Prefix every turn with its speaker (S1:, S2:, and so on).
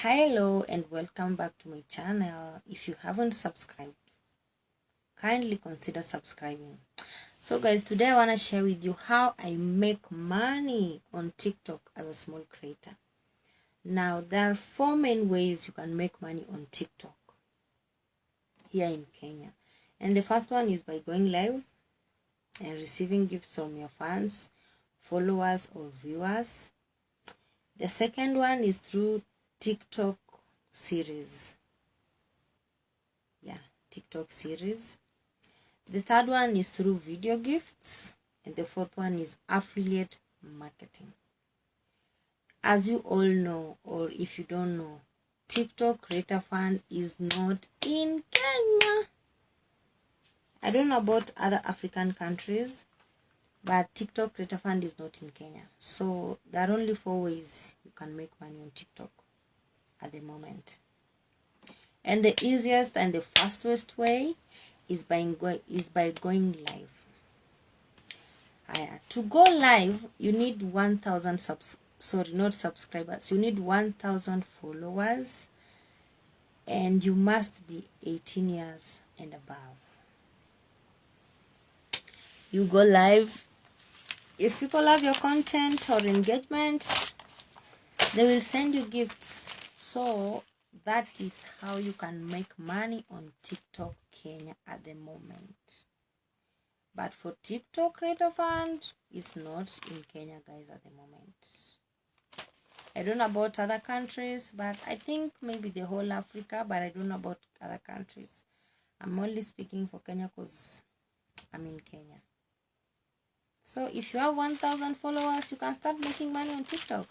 S1: Hello and welcome back to my channel. If you haven't subscribed, kindly consider subscribing. So guys, today I want to share with you how I make money on TikTok as a small creator. Now there are 4 main ways you can make money on TikTok here in Kenya. And the first one is by going live and receiving gifts from your fans, followers or viewers. The second one is through TikTok series. TikTok series. The third one is through video gifts, and the fourth one is affiliate marketing. As you all know, or if you don't know, TikTok Creator Fund is not in Kenya. I don't know about other African countries, but TikTok Creator Fund is not in Kenya. So there are only 4 ways you can make money on TikTok at the moment. And the easiest and the fastest way is by going live. To go live, you need 1,000 subscribers. You need 1,000 followers, and you must be 18 years and above. You go live. If people love your content or engagement, they will send you gifts. So that is how you can make money on TikTok Kenya at the moment. But for TikTok Creator Fund, it's not in Kenya, guys, at the moment. I don't know about other countries, but I think maybe the whole Africa, but I don't know about other countries. I'm only speaking for Kenya because I'm in Kenya. So if you have 1,000 followers, you can start making money on TikTok.